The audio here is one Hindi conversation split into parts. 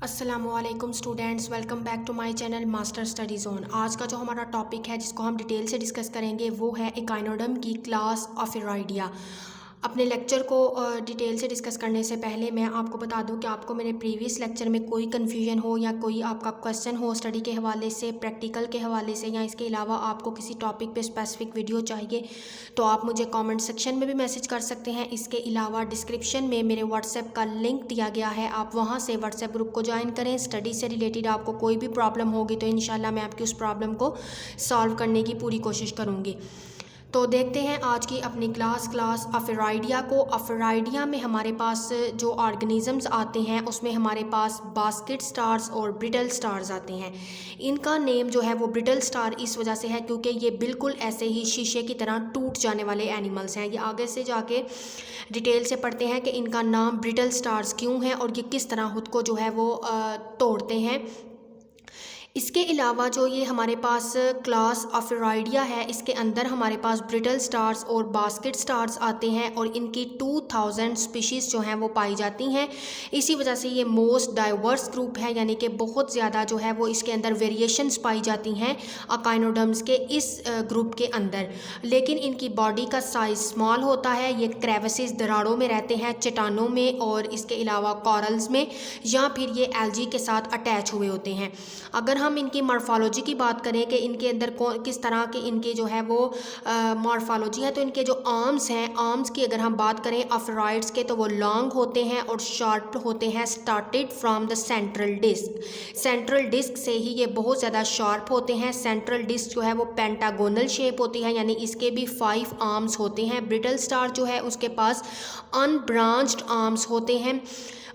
अस्सलामुअलैकुम students, welcome back to my channel master study zone. आज का जो हमारा टॉपिक है जिसको हम डिटेल से डिस्कस करेंगे वो है एकाइनोडर्म की क्लास ऑफिरॉइडिया। अपने लेक्चर को डिटेल से डिस्कस करने से पहले मैं आपको बता दूं कि आपको मेरे प्रीवियस लेक्चर में कोई कन्फ्यूजन हो या कोई आपका क्वेश्चन हो स्टडी के हवाले से, प्रैक्टिकल के हवाले से, या इसके अलावा आपको किसी टॉपिक पे स्पेसिफिक वीडियो चाहिए तो आप मुझे कमेंट सेक्शन में भी मैसेज कर सकते हैं। इसके अलावा डिस्क्रिप्शन में मेरे व्हाट्सएप का लिंक दिया गया है, आप वहाँ से व्हाट्सएप ग्रुप को ज्वाइन करें। स्टडी से रिलेटेड आपको कोई भी प्रॉब्लम होगी तो इंशाल्लाह मैं आपकी उस प्रॉब्लम को सॉल्व करने की पूरी कोशिश करूँगी। तो देखते हैं आज की अपनी क्लास ऑफिरॉइडिया को। ऑफिरॉइडिया में हमारे पास जो ऑर्गेनिजम्स आते हैं उसमें हमारे पास बास्केट स्टार्स और ब्रिटल स्टार्स आते हैं। इनका नेम जो है वो ब्रिटल स्टार इस वजह से है क्योंकि ये बिल्कुल ऐसे ही शीशे की तरह टूट जाने वाले एनिमल्स हैं। ये आगे से जाके डिटेल से पढ़ते हैं कि इनका नाम ब्रिटल स्टार्स क्यों है और ये किस तरह खुद को जो है वो तोड़ते हैं। इसके अलावा जो ये हमारे पास क्लास ऑफिरॉइडिया है इसके अंदर हमारे पास ब्रिटल स्टार्स और बास्केट स्टार्स आते हैं और इनकी 2000 स्पीशीज़ जो हैं वो पाई जाती हैं। इसी वजह से ये मोस्ट डाइवर्स ग्रुप है, यानी कि बहुत ज़्यादा जो है वो इसके अंदर वेरिएशंस पाई जाती हैं अकाइनोडर्म्स के इस ग्रुप के अंदर। लेकिन इनकी बॉडी का साइज़ स्मॉल होता है। ये क्रेविसेस दरारों में रहते हैं, चट्टानों में, और इसके अलावा कॉरल्स में, या फिर ये एल्गी के साथ अटैच हुए होते हैं। अगर हम इनकी मॉर्फोलॉजी की बात करें कि इनके अंदर किस तरह की इनकी जो है वो मॉर्फोलॉजी है, तो इनके जो आर्म्स हैं, आर्म्स की अगर हम बात करें ऑफिरॉइड्स के तो वो लॉन्ग होते हैं और शार्प होते हैं, started from the central disc. Central disc से ही ये बहुत ज़्यादा शार्प होते हैं। सेंट्रल डिस्क जो है वो पेंटागोनल शेप होती है, यानी इसके भी 5 आर्म्स होते हैं। ब्रिटल स्टार जो है उसके पास अनब्रांच्ड आर्म्स होते हैं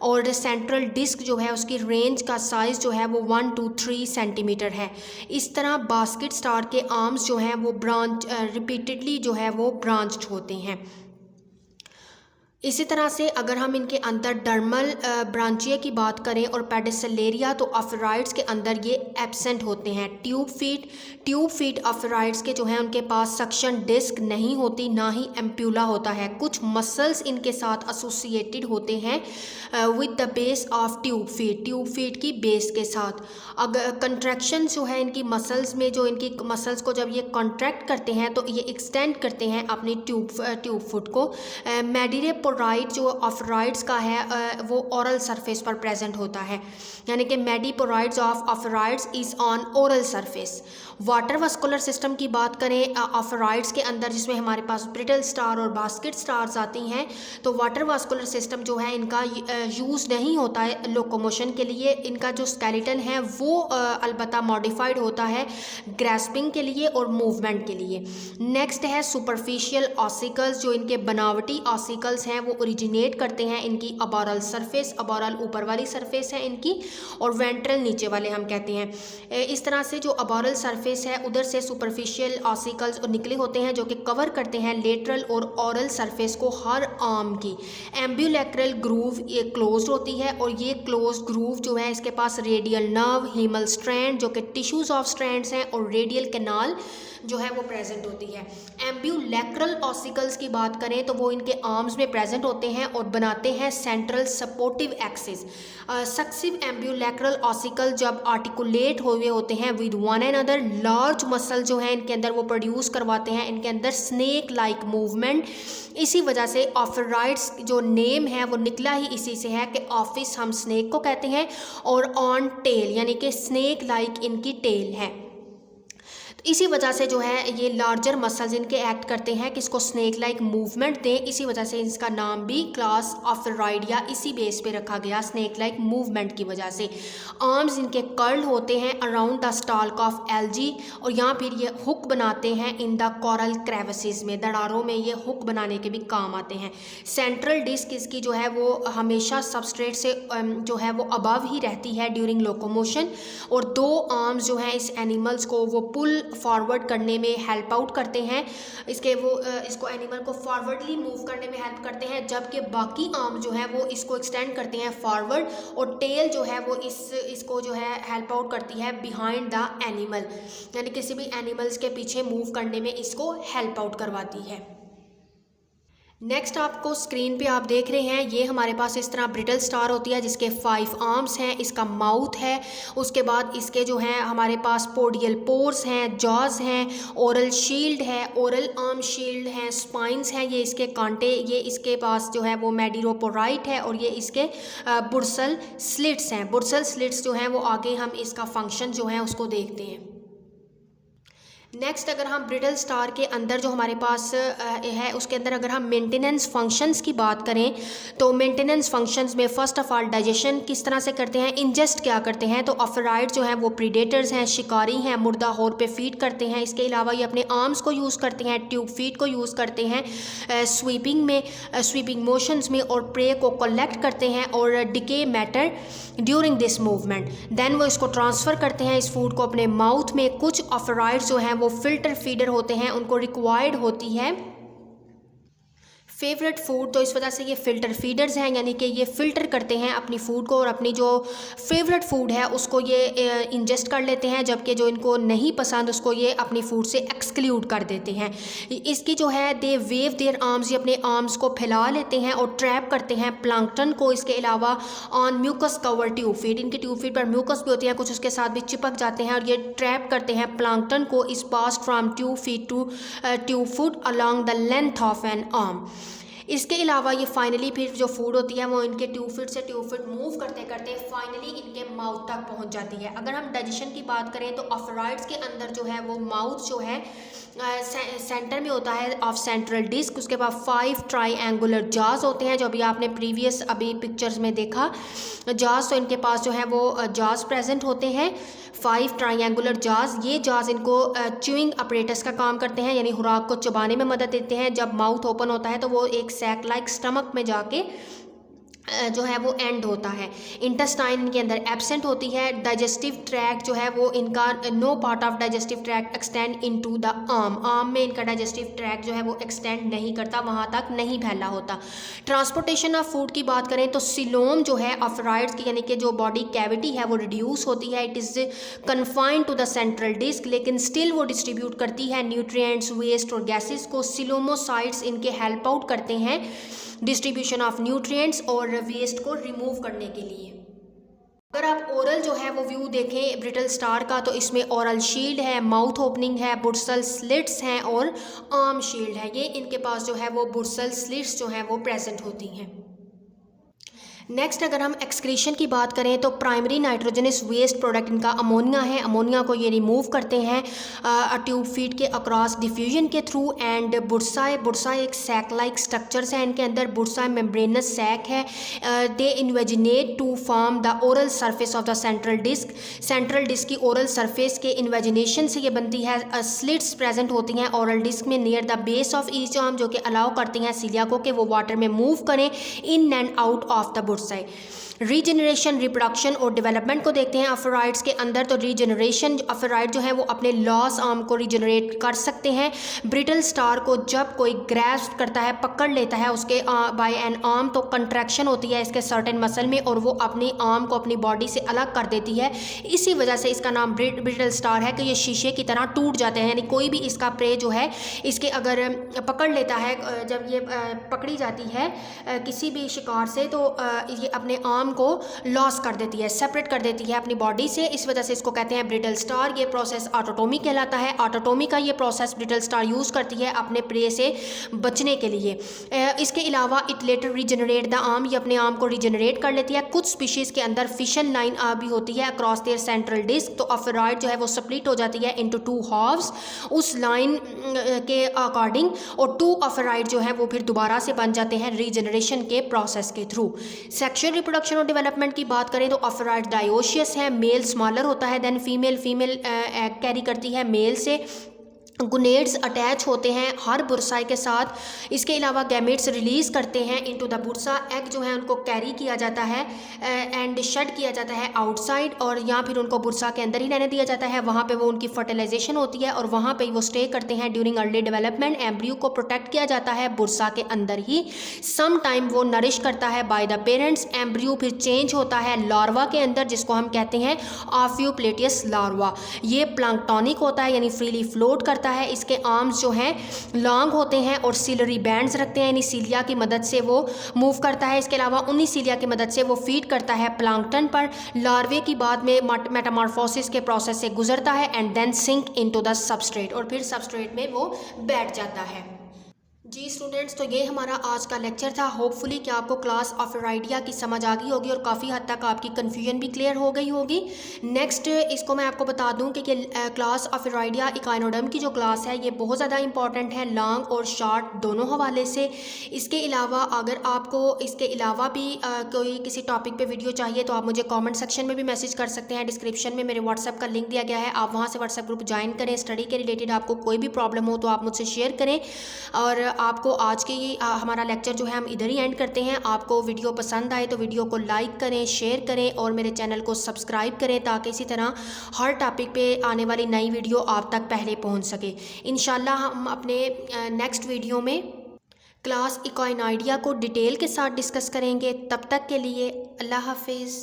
और सेंट्रल डिस्क जो है उसकी रेंज का साइज़ जो है वो 1 to 3 सेंटीमीटर है। इस तरह बास्केट स्टार के आर्म्स जो हैं वो रिपीटेडली जो है वो ब्रांच्ड होते हैं। इसी तरह से अगर हम इनके अंदर डर्मल ब्रांचिया की बात करें और पेडिसेलेरिया, तो ऑफिरॉइड्स के अंदर ये एब्सेंट होते हैं। ट्यूब फीट ऑफिरॉइड्स के जो हैं उनके पास सक्शन डिस्क नहीं होती, ना ही एम्प्यूला होता है। कुछ मसल्स इनके साथ एसोसिएटेड होते हैं with the base of tube feet की बेस के साथ। अगर कंट्रैक्शन जो है इनकी मसल्स में, जो इनकी मसल्स को जब ये कॉन्ट्रैक्ट करते हैं तो ये एक्सटेंड करते हैं अपनी ट्यूब फुट को। मेडिपोराइड जो ऑफिरॉइड्स का है वो ओरल सरफेस पर प्रेजेंट होता है, यानी कि madreporites of ophiuroids is on oral surface. Water vascular system की बात करें ऑफिरॉइड्स के अंदर, जिसमें हमारे पास ब्रिटल स्टार और बास्केट स्टार्स आती हैं, तो वाटर वास्कुलर सिस्टम जो है इनका यूज़ नहीं होता है लोकोमोशन के लिए। इनका जो स्केलेटन है वो अलबत्ता मॉडिफाइड होता है ग्रैस्पिंग के लिए और मूवमेंट के लिए। नेक्स्ट है सुपरफिशियल ऑसिकल्स। जो इनके बनावटी ऑसिकल्स हैं वो ओरिजिनेट करते हैं इनकी अबॉरल सरफेस। अबॉरल ऊपर वाली सरफेस है इनकी और वेंट्रल नीचे वाले हम कहते हैं। इस तरह से जो अबॉरल सरफेस है उधर से सुपरफिशियल ऑसिकल्स निकले होते हैं जो कि कवर करते हैं लेटरल और ओरल सरफेस को हर आर्म की। एम्ब्यूलेक्रल ग्रूव ये क्लोज होती है और ये क्लोज ग्रूव जो है इसके पास रेडियल नर्व, हीमल स्ट्रैंड जो कि टिश्यूज ऑफ स्ट्रैंड्स हैं, और रेडियल कैनाल जो है वो प्रेजेंट होती है। एम्ब्यूलेक्रल ऑसिकल्स की बात करें तो वो इनके आर्म्स में प्रेजेंट होते हैं और बनाते हैं सेंट्रल सपोर्टिव एक्सिस। सक्सिव एम्ब्यूलेक्रल ऑसिकल जब आर्टिकुलेट हुए होते हैं with one and other, large muscle जो है इनके अंदर वो प्रोड्यूस करवाते हैं इनके अंदर स्नेक लाइक मूवमेंट। इसी वजह से ऑफिरॉइड्स जो नेम है वो निकला ही इसी से है कि ऑफिस हम स्नेक को कहते हैं और ऑन टेल, यानी कि स्नेक लाइक इनकी टेल है। इसी वजह से जो है ये लार्जर मसल्स इनके एक्ट करते हैं कि इसको स्नेक लाइक मूवमेंट दें। इसी वजह से इसका नाम भी क्लास ऑफिरॉइडिया इसी बेस पे रखा गया, स्नेक लाइक मूवमेंट की वजह से। आर्म्स इनके कर्ल होते हैं around the stalk of algae, और यहाँ फिर ये हुक बनाते हैं इन द कोरल क्रेविसेस में, दरारों में ये हुक बनाने के भी काम आते हैं। सेंट्रल डिस्क इसकी जो है वो हमेशा सबस्ट्रेट से जो है वो अबव ही रहती है ड्यूरिंग लोकोमोशन, और 2 आर्म्स जो हैं इस एनिमल्स को वो पुल फॉरवर्ड करने में हेल्प आउट करते हैं। इसको एनिमल को फॉरवर्डली मूव करने में हेल्प करते हैं, जबकि बाकी आर्म जो है वो इसको एक्सटेंड करते हैं फॉरवर्ड, और टेल जो है वो इसको जो है हेल्प आउट करती है बिहाइंड द एनिमल, यानी किसी भी एनिमल्स के पीछे मूव करने में इसको हेल्प आउट करवाती है। नेक्स्ट आपको स्क्रीन पे आप देख रहे हैं, ये हमारे पास इस तरह ब्रिटल स्टार होती है जिसके 5 आर्म्स हैं, इसका माउथ है, उसके बाद इसके जो हैं हमारे पास पोडियल पोर्स हैं, जॉज हैं, ओरल शील्ड है, ओरल आर्म शील्ड हैं, स्पाइंस हैं, ये इसके कांटे, ये इसके पास जो है वो मेडिरोपोराइट है, और ये इसके बुर्सल स्लिट्स हैं। बुर्सल स्लिट्स जो हैं वो आगे हम इसका फंक्शन जो है उसको देखते हैं। नेक्स्ट अगर हम ब्रिटल स्टार के अंदर जो हमारे पास है उसके अंदर अगर हम मेंटेनेंस फंक्शंस की बात करें तो मेंटेनेंस फंक्शंस में फ़र्स्ट ऑफ ऑल डाइजेशन किस तरह से करते हैं, इंजेस्ट क्या करते हैं, तो ऑफराइड जो हैं वो प्रीडेटर्स हैं, शिकारी हैं, मुर्दा होर पे फीड करते हैं। इसके अलावा ये अपने आर्म्स को यूज़ करते हैं, ट्यूब फीड को यूज़ करते हैं स्वीपिंग में, स्वीपिंग मोशंस में, और प्रे को कलेक्ट करते हैं और decay matter during this movement. Then वो इसको ट्रांसफ़र करते हैं इस फूड को अपने माउथ में। कुछ ऑफराइड्स जो हैं वो फिल्टर फीडर होते हैं, उनको रिक्वायर्ड होती है फेवरेट फूड, तो इस वजह से ये फ़िल्टर फीडर्स हैं, यानी कि ये फ़िल्टर करते हैं अपनी फ़ूड को और अपनी जो फेवरेट फूड है उसको ये इंजेस्ट कर लेते हैं, जबकि जो इनको नहीं पसंद उसको ये अपनी फूड से एक्सक्लूड कर देते हैं। इसकी जो है दे वेव देयर आर्म्स, ये अपने आर्म्स को फैला लेते हैं और ट्रैप करते हैं प्लांक्टन को। इसके अलावा on mucus cover tube feet, इनकी ट्यूब फीड पर म्यूकस भी होती है, कुछ उसके साथ भी चिपक जाते हैं और ये ट्रैप करते हैं प्लांक्टन को। Is pass from tube feed to tube food along the length of an arm. इसके अलावा ये फाइनली फिर जो फूड होती है वो इनके ट्यूब फीड से ट्यूब फीड मूव करते करते फाइनली इनके माउथ तक पहुंच जाती है। अगर हम डाइजेशन की बात करें तो ऑफराइड्स के अंदर जो है वो माउथ जो है सेंटर में होता है ऑफ सेंट्रल डिस्क, उसके बाद 5 ट्राईएंगुलर जाज होते हैं जो अभी आपने प्रीवियस अभी पिक्चर्स में देखा जाज, तो इनके पास जो है वो जाज प्रेजेंट होते हैं 5 ट्राईएंगुलर जाज। ये जाज इनको च्यूइंग अपरेटस का काम करते हैं, यानी खुराक को चबाने में मदद देते हैं। जब माउथ ओपन होता है तो वो एक सैक लाइक स्टमक में जाके जो है वो एंड होता है। इंटेस्टाइन इनके अंदर एब्सेंट होती है। डाइजेस्टिव ट्रैक जो है वो इनका no part of digestive tract extend into the arm में इनका डाइजेस्टिव ट्रैक जो है वो एक्सटेंड नहीं करता, वहाँ तक नहीं फैला होता। ट्रांसपोर्टेशन ऑफ फूड की बात करें तो सिलोम जो है ऑफराइड्स की यानी कि जो बॉडी कैविटी है वो रिड्यूस होती है, it is confined to the central disc, लेकिन स्टिल वो डिस्ट्रीब्यूट करती है न्यूट्रिएंट्स, वेस्ट और गैसेस को। सिलोमोसाइट्स इनके हेल्प आउट करते हैं डिस्ट्रीब्यूशन ऑफ न्यूट्रिएंट्स और वेस्ट को रिमूव करने के लिए। अगर आप ओरल जो है वो व्यू देखें ब्रिटल स्टार का तो इसमें ओरल शील्ड है, माउथ ओपनिंग है, बुर्सल स्लिट्स हैं और आर्म शील्ड है। ये इनके पास जो है वो बुर्सल स्लिट्स जो हैं वो प्रेजेंट होती हैं। नेक्स्ट अगर हम एक्सक्रीशन की बात करें तो प्राइमरी नाइट्रोजनस वेस्ट प्रोडक्ट इनका अमोनिया है। अमोनिया को ये रिमूव करते हैं ट्यूब फीड के अक्रॉस डिफ्यूजन के थ्रू। एंड बुर्सा एक सैक लाइक स्ट्रक्चर्स है इनके अंदर, बुर्सा मेम्ब्रेनस सैक है। They invaginate to form the oral surface of the central disc. Central disc की ओरल सरफेस के इन्वेजिनेशन से ये बनती है। स्लिट्स प्रेजेंट होती हैं ओरल डिस्क में near the base of each arm, जो कि अलाउ करती हैं सीलिया को कि वो वाटर में मूव करें in and out of the bursa. Regeneration, reproduction और डेवलपमेंट को देखते हैं ऑफराइड्स के अंदर। तो रीजनरेशन, ऑफराइड जो है वो अपने लॉस आर्म को रीजनरेट कर सकते हैं। ब्रिटल स्टार को जब कोई ग्रैस्प करता है, पकड़ लेता है उसके बाय एन आर्म, तो कंट्रैक्शन होती है इसके सर्टेन मसल में और वो अपनी आर्म को अपनी बॉडी से अलग कर देती है। इसी वजह से इसका नाम ब्रिटल स्टार है कि ये शीशे की तरह टूट जाते हैं, यानी कोई भी इसका प्रे जो है इसके अगर पकड़ लेता है, जब ये पकड़ी जाती है किसी भी शिकार से, तो ये अपने आर्म को लॉस कर देती है, सेपरेट कर देती है अपनी बॉडी से। इस वजह से इसको कहते हैं ब्रिटल स्टार। ये प्रोसेस ऑटोटोमी कहलाता है। ऑटोटोमी का ये प्रोसेस ब्रिटल स्टार यूज़ करती है अपने प्रे से बचने के लिए। इसके अलावा it later regenerate the arm, ये अपने आर्म को रीजनरेट कर लेती है। कुछ स्पीशीज़ के अंदर फिशन लाइन भी होती है अक्रॉस देयर सेंट्रल डिस्क, तो ऑफराइड जो है वो स्प्लिट हो जाती है इनटू 2 हाफ्स उस लाइन के अकॉर्डिंग, और 2 ऑफराइड जो है वो फिर दोबारा से बन जाते हैं रीजनरेशन के प्रोसेस के थ्रू। सेक्शुअल रिप्रोडक्शन और डेवलपमेंट की बात करें तो ऑफराइड डायोशियस है, मेल स्मॉलर होता है देन फीमेल एग कैरी करती है मेल से। गुनेड्स अटैच होते हैं हर बुर्साई के साथ। इसके अलावा गैमेट्स रिलीज़ करते हैं इनटू द बुर्सा। एग जो है उनको कैरी किया जाता है एंड शेड किया जाता है आउटसाइड, और या फिर उनको बुर्सा के अंदर ही रहने दिया जाता है। वहाँ पे वो उनकी फर्टिलाइजेशन होती है और वहाँ पे वो स्टे करते हैं ड्यूरिंग अर्ली डेवलपमेंट। एम्ब्रियो को प्रोटेक्ट किया जाता है बुर्सा के अंदर ही। सम टाइम वो नरिश करता है बाय द पेरेंट्स। एम्ब्रियो फिर चेंज होता है लार्वा के अंदर, जिसको हम कहते हैं ऑफ्यूप्लेटियस लार्वा। ये प्लांक्टोनिक होता है, यानी फ्रीली फ्लोट करता होता है। इसके आर्म्स जो हैं लॉन्ग होते हैं और सिलरी बैंड्स रखते हैं, यानी सीलिया की मदद से वो मूव करता है। इसके अलावा उन्हीं सीलिया की मदद से वो फीड करता है प्लांक्टन पर। लार्वे की बाद में मेटामॉर्फोसिस के प्रोसेस से गुजरता है and then sink into the substrate, और फिर सबस्ट्रेट में वो बैठ जाता है। जी स्टूडेंट्स, तो ये हमारा आज का लेक्चर था। होपफुली कि आपको क्लास ऑफराइडिया की समझ आ गई होगी और काफ़ी हद तक आपकी कन्फ्यूजन भी क्लियर हो गई होगी। नेक्स्ट इसको मैं आपको बता दूं कि क्लास ऑफराइडिया इकाइनोडर्म की जो क्लास है ये बहुत ज़्यादा इंपॉर्टेंट है, लॉन्ग और शॉर्ट दोनों हवाले से। इसके अलावा अगर आपको इसके अलावा भी कोई किसी टॉपिक पे वीडियो चाहिए तो आप मुझे कमेंट सेक्शन में भी मैसेज कर सकते हैं। डिस्क्रिप्शन में मेरे व्हाट्सएप का लिंक दिया गया है, आप वहाँ से व्हाट्सएप ग्रुप ज्वाइन करें। स्टडी के रिलेटेड आपको कोई भी प्रॉब्लम हो तो आप मुझसे शेयर करें। और आपको आज के ये हमारा लेक्चर जो है हम इधर ही एंड करते हैं। आपको वीडियो पसंद आए तो वीडियो को लाइक करें, शेयर करें और मेरे चैनल को सब्सक्राइब करें, ताकि इसी तरह हर टॉपिक पे आने वाली नई वीडियो आप तक पहले पहुंच सके। इंशाल्लाह हम अपने नेक्स्ट वीडियो में क्लास इकोइनॉइडिया को डिटेल के साथ डिस्कस करेंगे। तब तक के लिए अल्लाह हाफिज़।